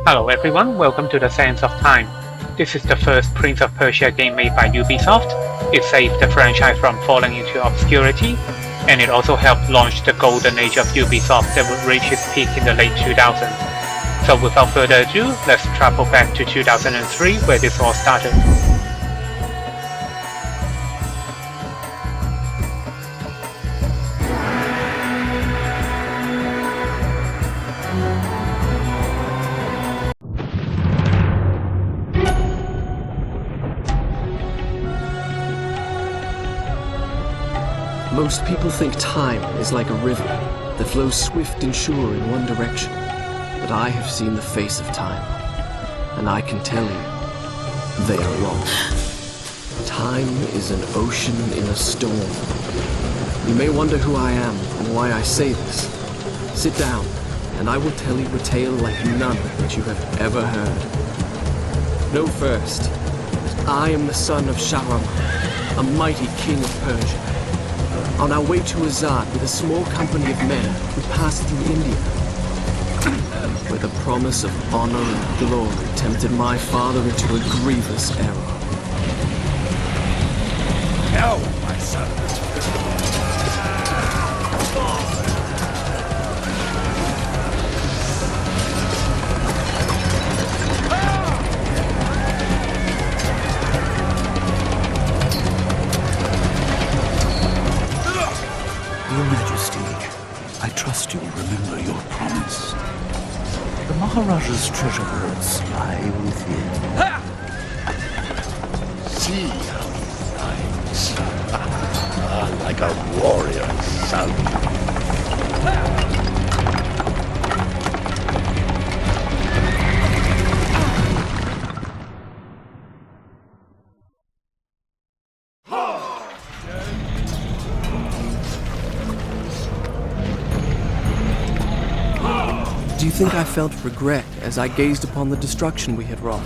Hello everyone, welcome to the Sands of Time. This is the first Prince of Persia game made by Ubisoft. It saved the franchise from falling into obscurity, and it also helped launch the golden age of Ubisoft that would reach its peak in the late 2000s. So without further ado, let's travel back to 2003 where this all started. Most people think time is like a river that flows swift and sure in one direction. But I have seen the face of time, and I can tell you, they are wrong. Time is an ocean in a storm. You may wonder who I am and why I say this. Sit down, and I will tell you a tale like none that you have ever heard. Know first, that I am the son of Shahraman, a mighty king of Persia. On our way to Azad with a small company of men, we passed through India, where the promise of honor and glory tempted my father into a grievous error. Now, my son. Your Majesty, I trust you will remember your promise. The Maharaja's treasure hoards lie within. See how he fights. Like a warrior son. Do you think I felt regret as I gazed upon the destruction we had wrought?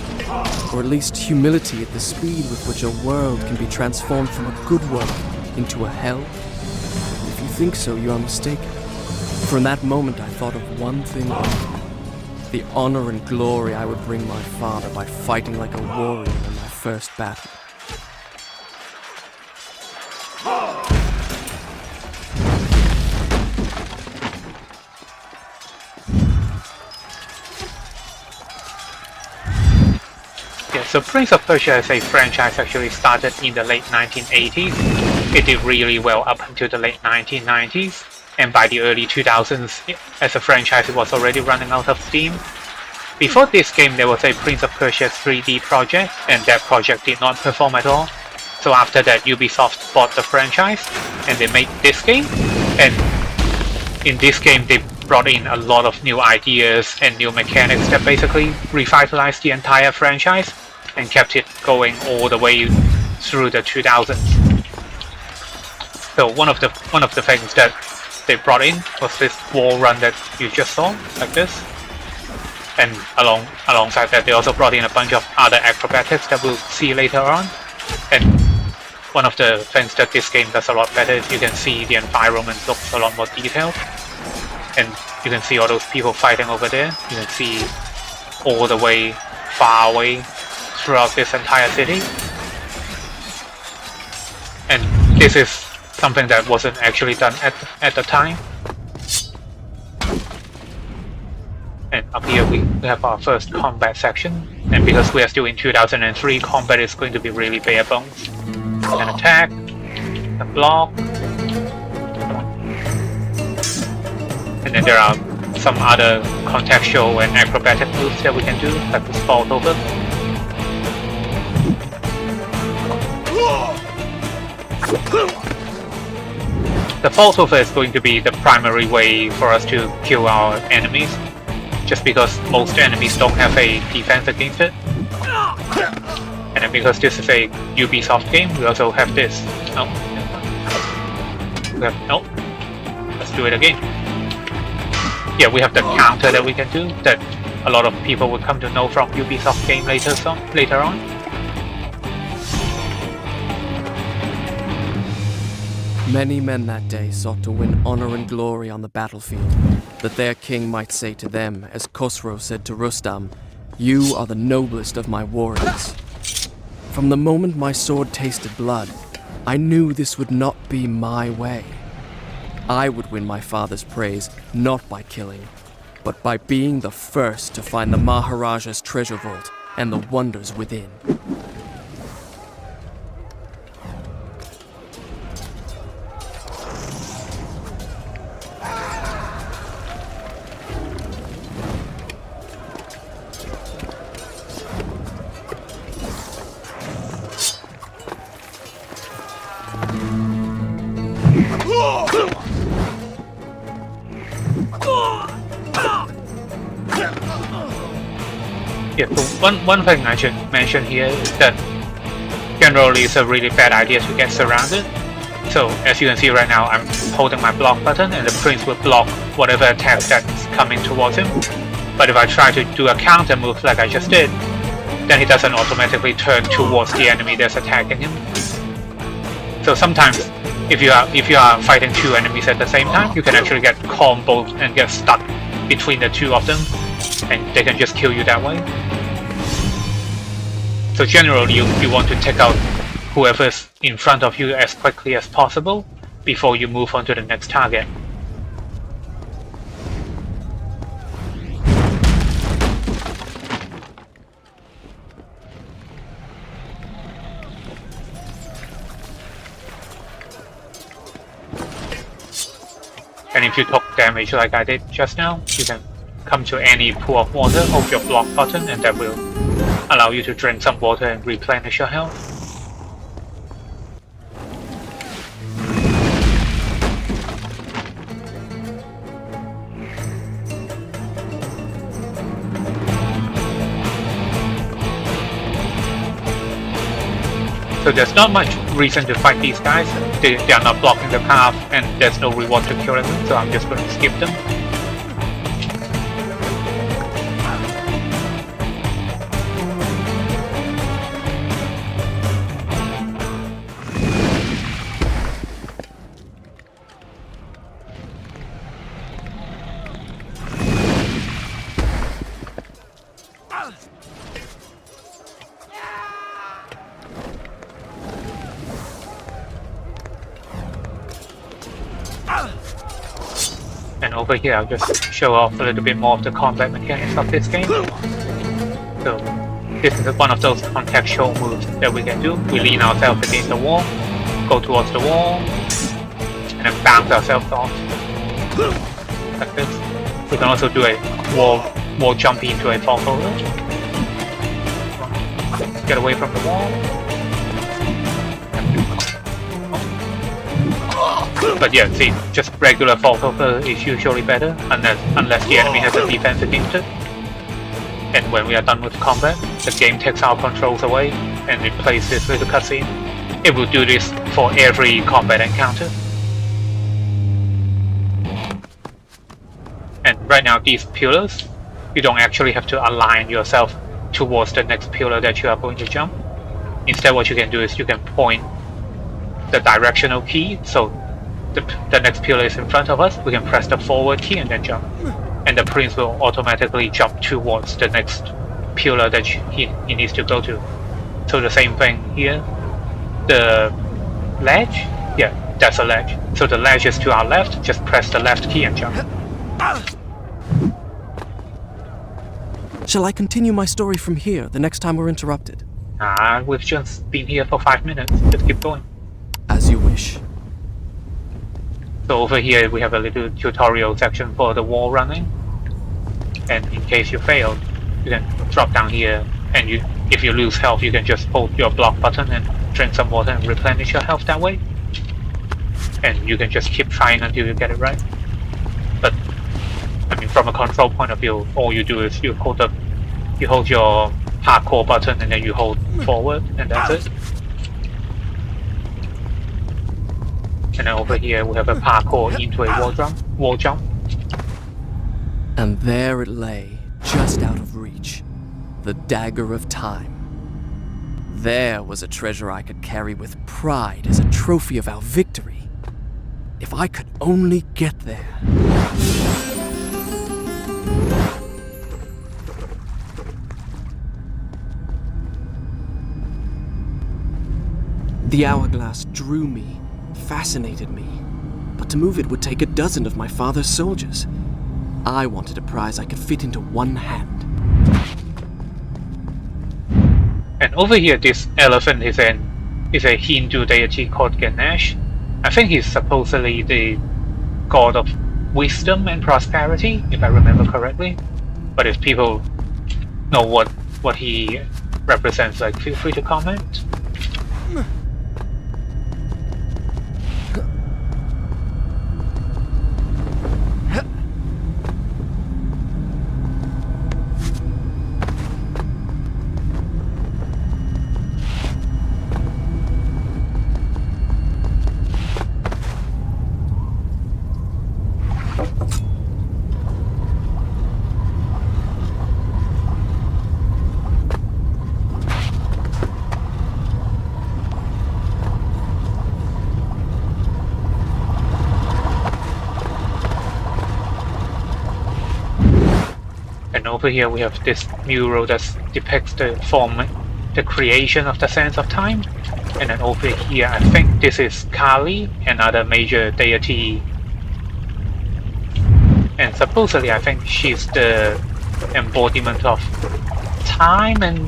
Or at least humility at the speed with which a world can be transformed from a good world into a hell? If you think so, you are mistaken. For in that moment I thought of one thing only: the honor and glory I would bring my father by fighting like a warrior in my first battle. So Prince of Persia as a franchise actually started in the late 1980s. It did really well up until the late 1990s, and by the early 2000s, as a franchise, it was already running out of steam. Before this game, there was a Prince of Persia 3D project, and that project did not perform at all. So after that, Ubisoft bought the franchise, and they made this game. And in this game, they brought in a lot of new ideas and new mechanics that basically revitalized the entire franchise and kept it going all the way through the 2000s. So one of the things that they brought in was this wall run that you just saw, like this. And alongside that, they also brought in a bunch of other acrobatics that we'll see later on. And one of the things that this game does a lot better is you can see the environment looks a lot more detailed. And you can see all those people fighting over there. You can see all the way far away throughout this entire city. And this is something that wasn't actually done at the time. And up here we have our first combat section. And because we are still in 2003, combat is going to be really bare bones. An attack, a block, and then there are some other contextual and acrobatic moves that we can do, like this vault over. The vault over is going to be the primary way for us to kill our enemies, just because most enemies don't have a defense against it. And then because this is a Ubisoft game, we also have this. Nope. Let's do it again. Yeah, we have the counter that we can do that a lot of people will come to know from Ubisoft game later on. Many men that day sought to win honor and glory on the battlefield, that their king might say to them, as Khosrow said to Rustam, You are the noblest of my warriors. From the moment my sword tasted blood, I knew this would not be my way. I would win my father's praise not by killing, but by being the first to find the Maharaja's treasure vault and the wonders within. Yeah, so one thing I should mention here is that generally it's a really bad idea to get surrounded. So as you can see right now, I'm holding my block button and the prince will block whatever attack that's coming towards him. But if I try to do a counter move like I just did, then he doesn't automatically turn towards the enemy that's attacking him. So sometimes if you are fighting two enemies at the same time, you can actually get comboed and get stuck between the two of them, and they can just kill you that way. So generally you want to take out whoever's in front of you as quickly as possible before you move on to the next target. And if you took damage like I did just now, you can come to any pool of water, hold your block button, and that will allow you to drink some water and replenish your health. So there's not much reason to fight these guys. They are not blocking the path and there's no reward to killing them, so I'm just going to skip them. And over here, I'll just show off a little bit more of the combat mechanics of this game. So, this is one of those contextual moves that we can do. We lean ourselves against the wall, go towards the wall, and then bounce ourselves off. Like this. We can also do a wall jump into a fall over. Get away from the wall. But yeah, see, just regular fall over is usually better, unless the enemy has a defense against it. And when we are done with combat, the game takes our controls away and it plays this little cutscene. It will do this for every combat encounter. And right now, these pillars, you don't actually have to align yourself towards the next pillar that you are going to jump. Instead, what you can do is you can point the directional key, so the next pillar is in front of us, we can press the forward key and then jump. And the prince will automatically jump towards the next pillar that he needs to go to. So the same thing here. The ledge? Yeah, that's a ledge. So the ledge is to our left, just press the left key and jump. Shall I continue my story from here the next time we're interrupted? We've just been here for 5 minutes. Just keep going. As you wish. So over here we have a little tutorial section for the wall running. And in case you failed, you can drop down here, and if you lose health, you can just hold your block button and drink some water and replenish your health that way. And you can just keep trying until you get it right. But I mean, from a control point of view, all you do is you hold your hardcore button and then you hold forward, and that's it. And then over here we have a parkour into a wall jump. And there it lay, just out of reach, the dagger of time. There was a treasure I could carry with pride as a trophy of our victory. If I could only get there. The hourglass drew me, fascinated me, but to move it would take a dozen of my father's soldiers. I wanted a prize I could fit into one hand. And over here, this elephant is a Hindu deity called Ganesh. I think he's supposedly the god of wisdom and prosperity, if I remember correctly. But if people know what he represents, like, feel free to comment. And over here we have this mural that depicts the creation of the sense of time. And then over here, I think this is Kali, another major deity. And supposedly, I think she's the embodiment of time and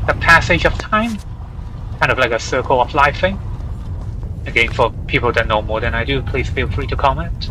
the passage of time. Kind of like a circle of life thing. Again, for people that know more than I do, please feel free to comment.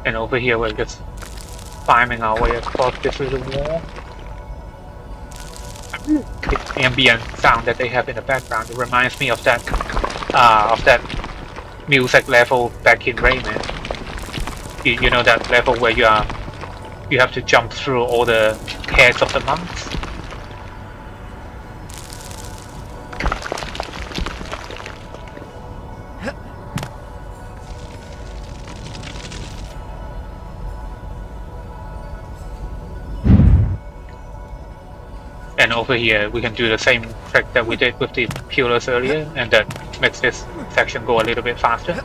And over here we're just climbing our way across this little wall. The ambient sound that they have in the background, it reminds me of that music level back in Rayman. You know that level where you have to jump through all the heads of the monks? And over here we can do the same trick that we did with the pillars earlier, and that makes this section go a little bit faster.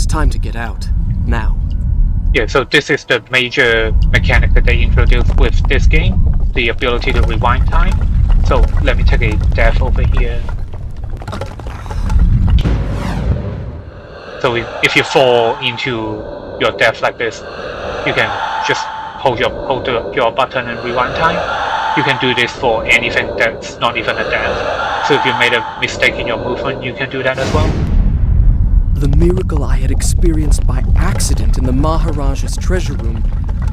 Time to get out. Now. Yeah, so this is the major mechanic that they introduced with this game, the ability to rewind time. So let me take a death over here. So if you fall into your death like this, you can just hold your button and rewind time. You can do this for anything that's not even a death. So if you made a mistake in your movement, you can do that as well. The miracle I had experienced by accident in the Maharaja's treasure room,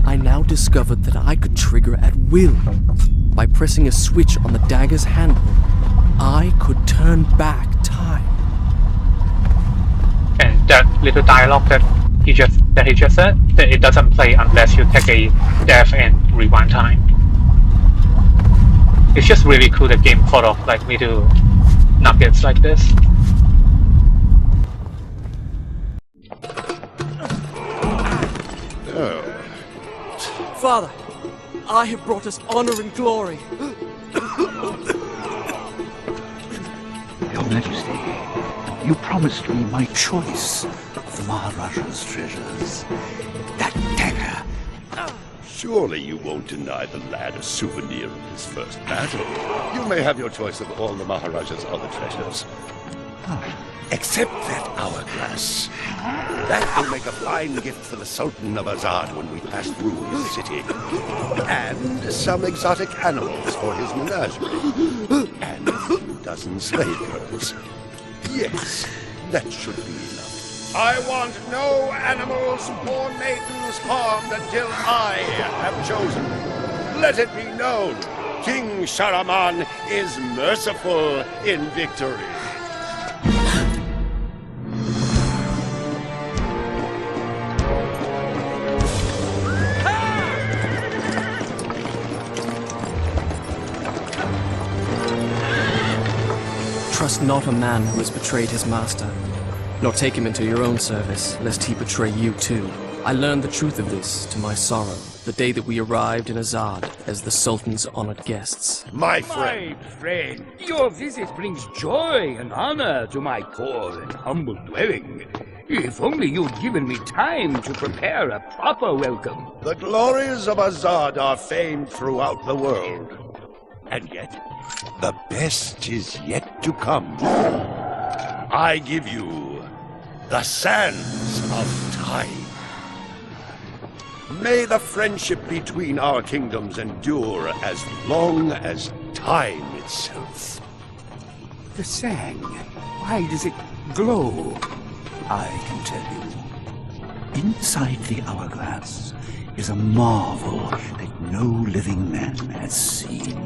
I now discovered that I could trigger at will. By pressing a switch on the dagger's handle, I could turn back time. And that little dialogue that he just said, that it doesn't play unless you take a death and rewind time. It's just really cool the game thought of like little nuggets like this. Father, I have brought us honor and glory. Your Majesty, you promised me my choice of the Maharaja's treasures. That dagger. Surely you won't deny the lad a souvenir of his first battle. You may have your choice of all the Maharaja's other treasures. Except that hourglass. That will make a fine gift for the Sultan of Azad when we pass through his city. And some exotic animals for his menagerie. And a few dozen slave girls. Yes, that should be enough. I want no animals or maidens harmed until I have chosen. Let it be known, King Shahraman is merciful in victory. Trust not a man who has betrayed his master, nor take him into your own service, lest he betray you too. I learned the truth of this, to my sorrow, the day that we arrived in Azad as the Sultan's honored guests. My friend. My friend, your visit brings joy and honor to my poor and humble dwelling. If only you'd given me time to prepare a proper welcome. The glories of Azad are famed throughout the world. And yet, the best is yet to come. I give you the sands of time. May the friendship between our kingdoms endure as long as time itself. The sand, why does it glow? I can tell you. Inside the hourglass is a marvel that no living man has seen.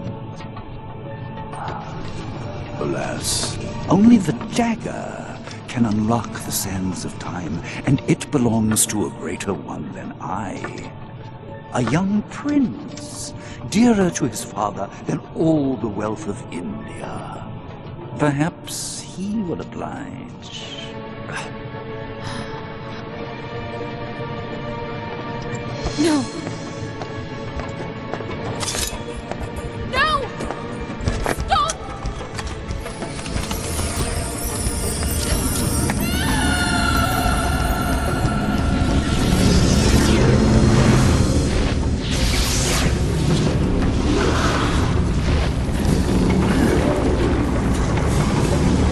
Alas, only the dagger can unlock the sands of time, and it belongs to a greater one than I. A young prince, dearer to his father than all the wealth of India. Perhaps he will oblige. No! No! Stop!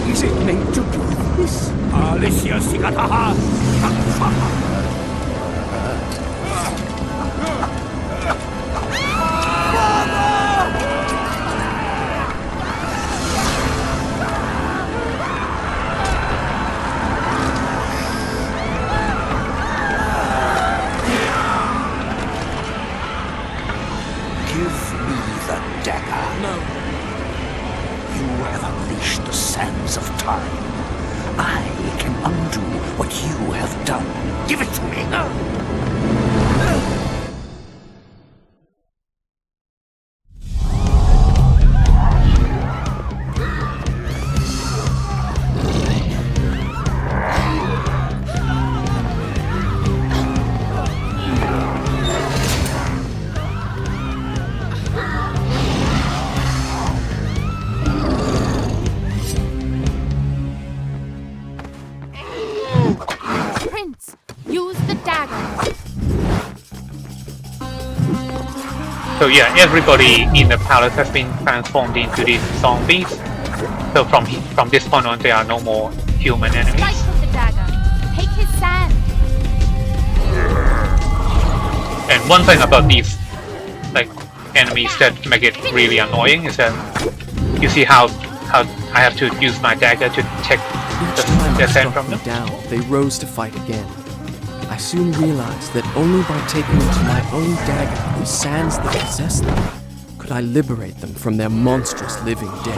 Is it meant to do this? Alicia Sigataha! Of time. I can undo what you have done. Give it to me. So yeah, everybody in the palace has been transformed into these zombies. So from this point on, there are no more human enemies. Fight with the dagger. Take his sand. And one thing about these enemies that make it really annoying is that you see how I have to use my dagger to take Each time the I sand struck from them them. down, they rose to fight again. I soon realized that only by taking into my own dagger the sands that possess them could I liberate them from their monstrous living dead.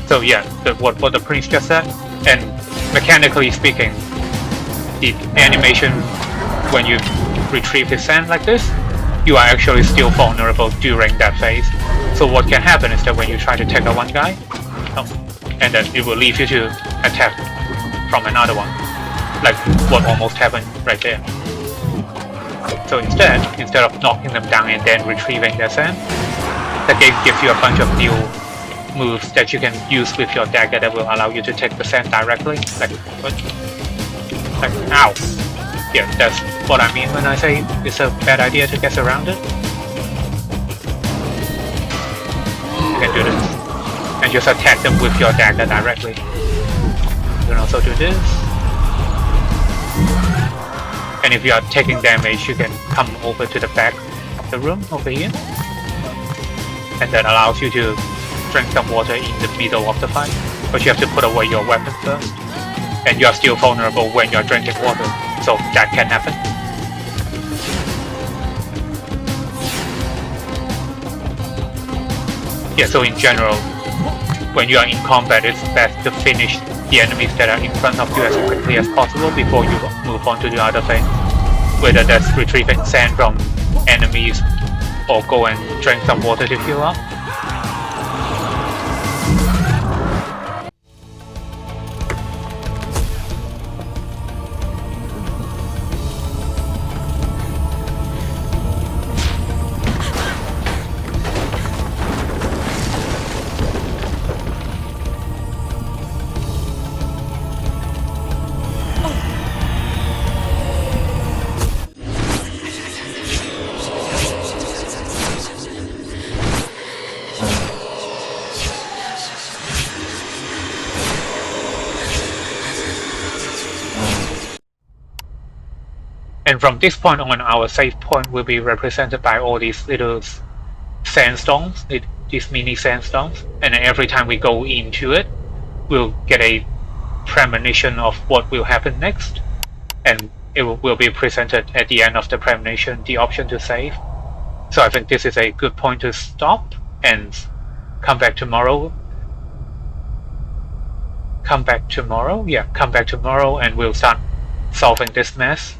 So yeah, what the prince just said, and mechanically speaking, the animation when you retrieve his sand like this, you are actually still vulnerable during that phase. So what can happen is that when you try to take out one guy, and then it will leave you to attack from another one, like what almost happened right there. So instead of knocking them down and then retrieving their sand, the game gives you a bunch of new moves that you can use with your dagger that will allow you to take the sand directly, like ow. Yeah, that's what I mean when I say it's a bad idea to get surrounded. You can do this. And just attack them with your dagger directly. You can also do this. And if you are taking damage, you can come over to the back of the room over here. And that allows you to drink some water in the middle of the fight. But you have to put away your weapon first. And you're still vulnerable when you're drinking water. So that can happen. Yeah, so in general, when you are in combat, it's best to finish the enemies that are in front of you as quickly as possible before you move on to the other thing. Whether that's retrieving sand from enemies or go and drink some water to heal up. And from this point on, our save point will be represented by all these little sandstones, these mini sandstones. And every time we go into it, we'll get a premonition of what will happen next. And it will be presented at the end of the premonition, the option to save. So I think this is a good point to stop and come back tomorrow. Come back tomorrow? Yeah, come back tomorrow and we'll start solving this mess.